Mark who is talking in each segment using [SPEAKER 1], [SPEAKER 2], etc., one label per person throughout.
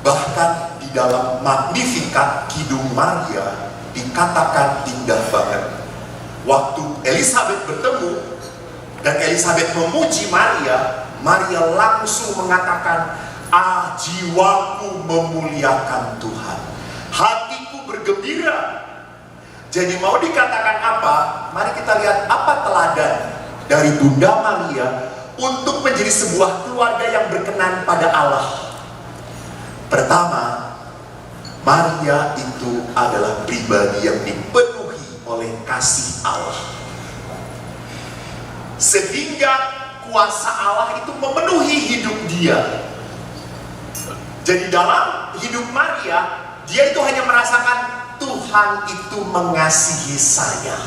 [SPEAKER 1] Bahkan di dalam Magnificat, Kidung Maria dikatakan indah banget. Waktu Elizabeth bertemu dan Elizabeth memuji Maria, Maria langsung mengatakan, jiwaku memuliakan Tuhan, hatiku bergembira. Jadi mau dikatakan apa? Mari kita lihat apa teladan dari Bunda Maria untuk menjadi sebuah keluarga yang berkenan pada Allah. Pertama, Maria itu adalah pribadi yang dipenuhi oleh kasih Allah, sehingga kuasa Allah itu memenuhi hidup dia. Jadi dalam hidup Maria, dia itu hanya merasakan Tuhan itu mengasihi saya,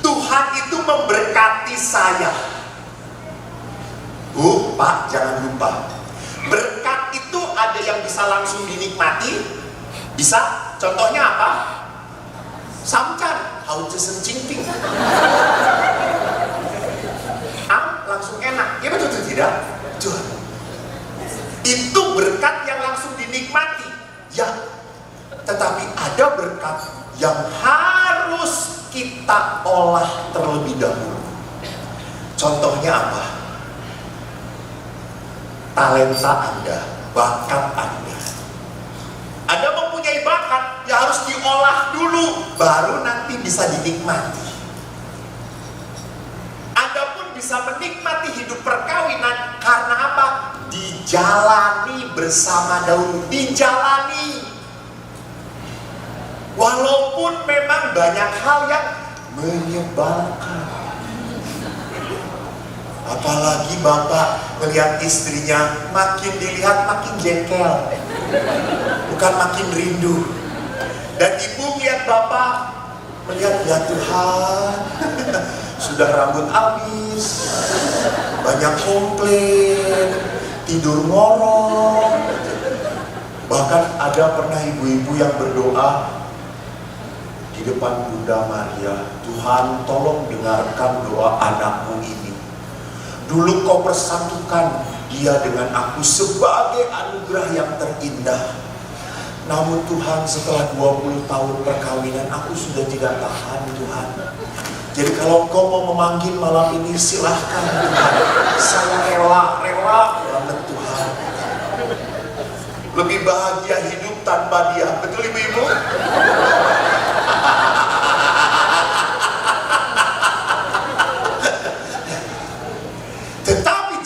[SPEAKER 1] Tuhan itu memberkati saya. Pak, jangan lupa, berkat itu ada yang bisa langsung dinikmati, bisa. Contohnya apa? Samcan, hautesen cingping. Langsung enak, ya betul tidak? Betul. Itu berkat yang langsung dinikmati, ya. Tetapi ada berkat yang harus kita olah terlebih dahulu. Contohnya apa? Talenta Anda, bakat Anda. Anda mempunyai bakat, ya harus diolah dulu, baru nanti bisa dinikmati. Anda pun bisa menikmati hidup perkawinan karena apa? Dijalani bersama dahulu, dijalani. Walaupun memang banyak hal yang menyebalkan. Apalagi bapak melihat istrinya makin dilihat makin jengkel, bukan makin rindu. Dan ibu lihat bapak, melihat, ya Tuhan, sudah rambut habis, banyak komplain, tidur ngorok. Bahkan ada pernah ibu-ibu yang berdoa di depan Bunda Maria, Tuhan tolong dengarkan doa anakmu ini. Dulu kau persatukan dia dengan aku sebagai anugerah yang terindah. Namun Tuhan, setelah 20 tahun perkawinan aku sudah tidak tahan Tuhan. Jadi kalau kau mau memanggil malam ini silahkan Tuhan. Saya rela banget Tuhan. Lebih bahagia hidup tanpa dia. Betul ibu-ibu? Tetapi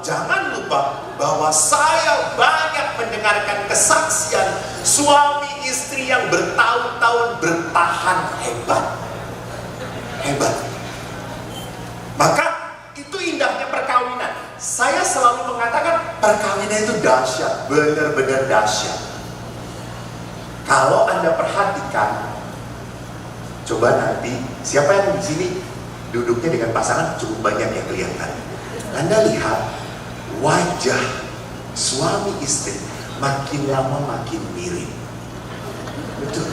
[SPEAKER 1] jangan lupa bahwa saya banyak mendengarkan kesaksian suami istri yang bertahun-tahun bertahan hebat. Maka itu indahnya perkawinan. Saya selalu mengatakan perkawinan itu dahsyat, benar-benar dahsyat. Kalau Anda perhatikan, coba nanti siapa yang di sini duduknya dengan pasangan cukup banyak yang kelihatan. Anda lihat wajah suami istri makin lama makin mirip. Betul,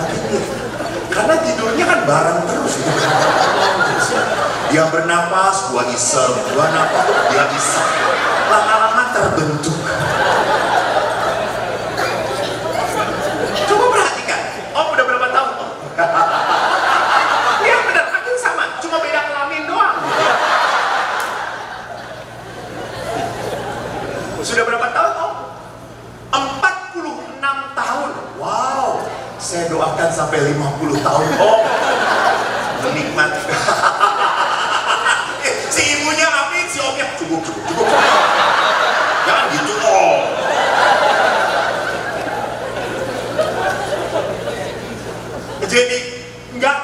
[SPEAKER 1] makin mirip. Karena tidurnya kan bareng terus. Dia bernapas, gua isep, gua napas, dia isep. Lama-lama terbentuk. Coba perhatikan. Udah berapa tahun? Iya benar, makin sama. Cuma beda kelamin doang. Sudah berapa tahun? 46 tahun. Wow. Saya doakan sampai 50 tahun. Menikmati. Si ibunya amin, si omnya cukup. Jangan gitu Jadi nggak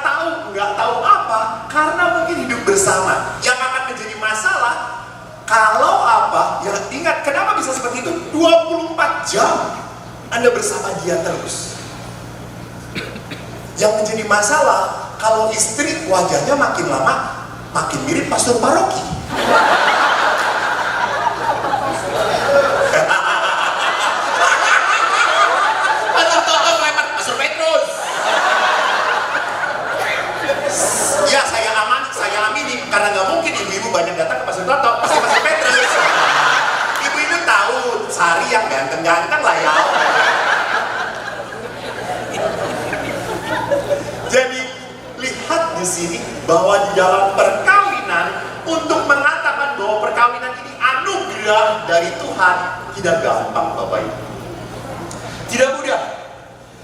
[SPEAKER 1] tahu apa, karena mungkin hidup bersama. Yang akan menjadi masalah kalau apa? Ya ingat, kenapa bisa seperti itu? 24 jam Anda bersama dia terus. Yang menjadi masalah kalau istri wajahnya makin lama makin mirip pastor paroki. Pastor Petrus. Ya saya amini, karena nggak mungkin ibu-ibu banyak datang ke pastor Toto, pasti pastor Petrus. Ibu-ibu tahu Sari yang ganteng-ganteng lah ya. Jadi lihat di sini bahwa di dalam perkawinan, untuk mengatakan bahwa perkawinan ini anugerah dari Tuhan tidak gampang Bapak Ibu. Tidak mudah.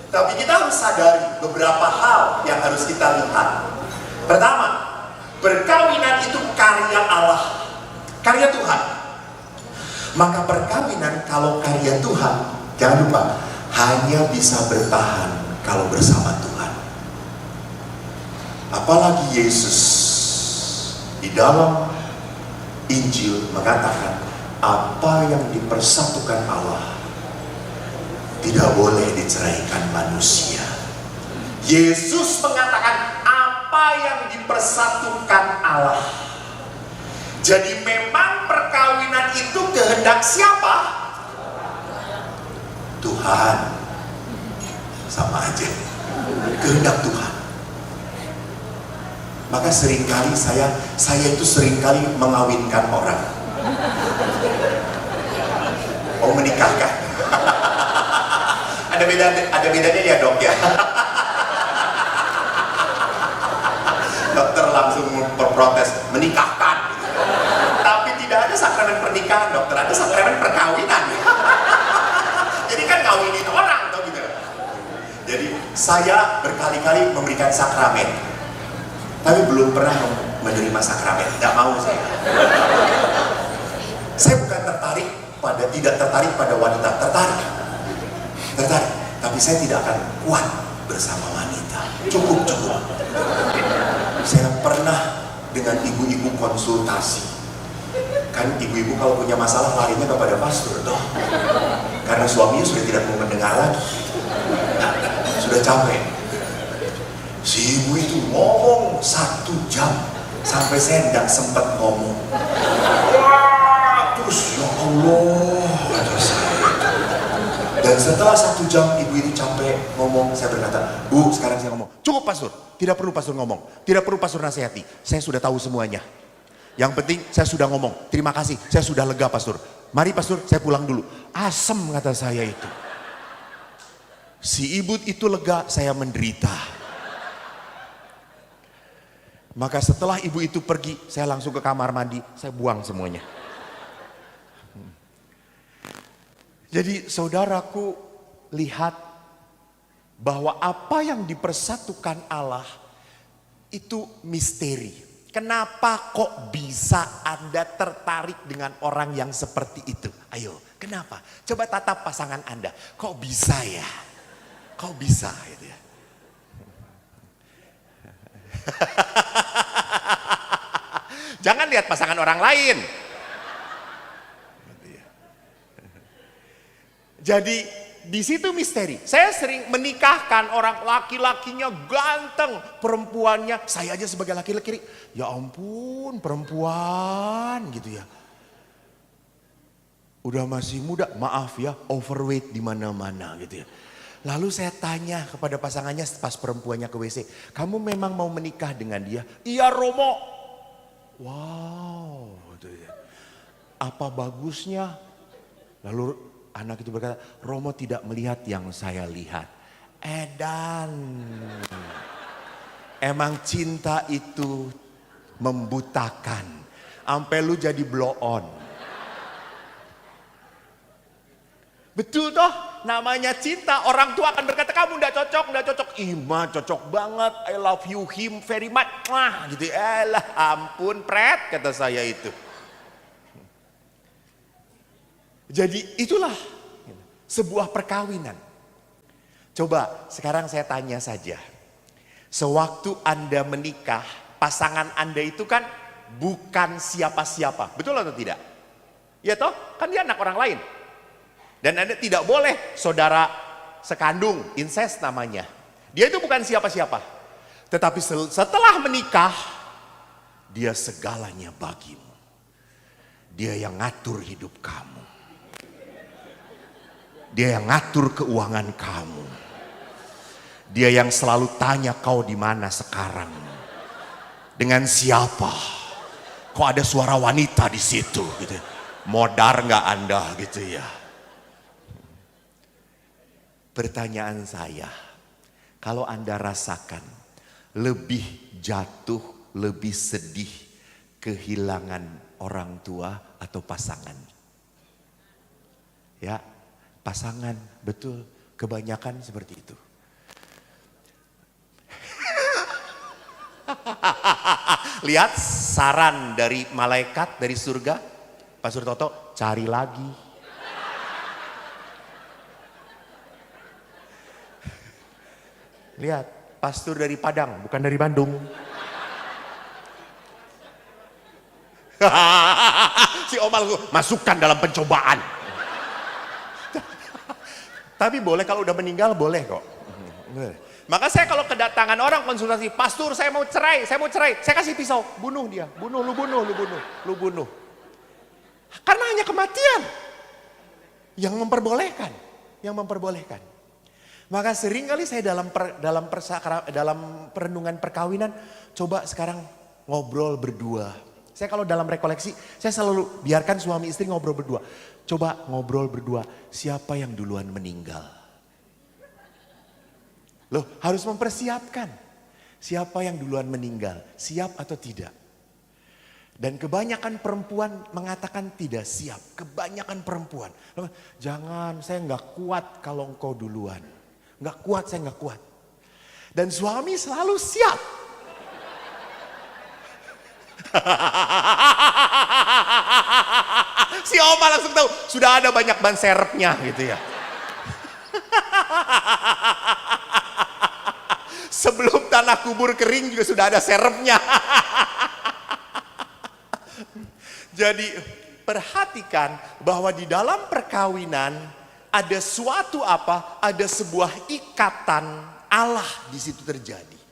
[SPEAKER 1] Tapi kita harus sadari beberapa hal yang harus kita lihat. Pertama, perkawinan itu karya Allah, karya Tuhan. Maka perkawinan kalau karya Tuhan, jangan lupa, hanya bisa bertahan kalau bersama Tuhan. Apalagi Yesus di dalam Injil mengatakan, apa yang dipersatukan Allah tidak boleh diceraikan manusia. Yesus mengatakan apa yang dipersatukan Allah. Jadi memang perkawinan itu kehendak siapa? Tuhan. Sama aja, kehendak Tuhan. Maka seringkali saya itu seringkali mengawinkan orang. Menikahkan. Ada bedanya ya dok ya. Dokter langsung berprotes, menikahkan. Tapi tidak ada sakramen pernikahan dokter, ada sakramen perkawinan. Jadi kan ngawinin orang toh gitu. Jadi saya berkali-kali memberikan sakramen, tapi belum pernah menerima sakramen. Tidak mau saya. Saya bukan tidak tertarik pada wanita, tertarik, tapi saya tidak akan kuat bersama wanita. Cukup. Saya pernah dengan ibu-ibu konsultasi. Kan ibu-ibu kalau punya masalah larinya kepada pastor toh. Karena suaminya sudah tidak mau mendengar lagi. Sudah capek. Si ibu itu ngomong 1 jam sampai saya tidak sempat ngomong. Terus ya Allah, kata saya. Dan setelah 1 jam ibu itu capek ngomong, saya berkata, Bu, sekarang saya ngomong. Cukup pastor, tidak perlu pastor ngomong, tidak perlu pastor nasihati. Saya sudah tahu semuanya. Yang penting saya sudah ngomong. Terima kasih, saya sudah lega pastor. Mari pastor, saya pulang dulu. Asem kata saya itu. Si ibu itu lega, saya menderita. Maka setelah ibu itu pergi, saya langsung ke kamar mandi, saya buang semuanya. Jadi saudaraku, lihat bahwa apa yang dipersatukan Allah itu misteri. Kenapa kok bisa Anda tertarik dengan orang yang seperti itu? Ayo, kenapa? Coba tatap pasangan Anda. Kok bisa ya? Kok bisa gitu ya? Jangan lihat pasangan orang lain. Jadi di situ misteri. Saya sering menikahkan orang laki-lakinya ganteng, perempuannya saya aja sebagai laki-laki, ya ampun perempuan gitu ya. Udah masih muda, maaf ya, overweight di mana-mana gitu ya. Lalu saya tanya kepada pasangannya pas perempuannya ke WC, kamu memang mau menikah dengan dia? Iya Romo. Wow, gitu ya. Apa bagusnya? Lalu anak itu berkata, Romo tidak melihat yang saya lihat. Edan. Emang cinta itu membutakan. Sampai lu jadi blow on. Betul toh? Namanya cinta. Orang tua akan berkata, kamu gak cocok. Ima cocok banget. I love you him very much. Wah gitu. Elah ampun pret kata saya itu. Jadi itulah sebuah perkawinan. Coba sekarang saya tanya saja. Sewaktu Anda menikah, pasangan Anda itu kan bukan siapa-siapa. Betul atau tidak? Ya toh, kan dia anak orang lain. Dan Anda tidak boleh saudara sekandung, incest namanya. Dia itu bukan siapa-siapa. Tetapi setelah menikah, dia segalanya bagimu. Dia yang ngatur hidup kamu. Dia yang ngatur keuangan kamu. Dia yang selalu tanya kau di mana sekarang. Dengan siapa? Kok ada suara wanita di situ gitu. Modar nggak Anda gitu ya. Pertanyaan saya, kalau Anda rasakan lebih jatuh, lebih sedih kehilangan orang tua atau pasangan? Ya, pasangan, betul. Kebanyakan seperti itu. Lihat saran dari malaikat, dari surga. Pastor Toto, cari lagi. Lihat, pastor dari Padang, bukan dari Bandung. Si Omal masukkan dalam pencobaan. Tapi boleh kalau udah meninggal, boleh kok. Maka saya kalau kedatangan orang konsultasi, pastor saya mau cerai, saya kasih pisau, bunuh dia, bunuh. Karena hanya kematian yang memperbolehkan. Maka sering kali saya dalam perenungan perkawinan, coba sekarang ngobrol berdua. Saya kalau dalam rekoleksi, saya selalu biarkan suami istri ngobrol berdua. Coba ngobrol berdua, siapa yang duluan meninggal? Loh, harus mempersiapkan. Siapa yang duluan meninggal, siap atau tidak? Dan kebanyakan perempuan mengatakan tidak siap. Kebanyakan perempuan. Jangan, saya nggak kuat kalau engkau duluan. Nggak kuat, saya nggak kuat. Dan suami selalu siap. Si Oma langsung tahu, sudah ada banyak ban serepnya gitu ya. Sebelum tanah kubur kering juga sudah ada serepnya. Jadi perhatikan bahwa di dalam perkawinan ada suatu ada sebuah ikatan Allah di situ terjadi.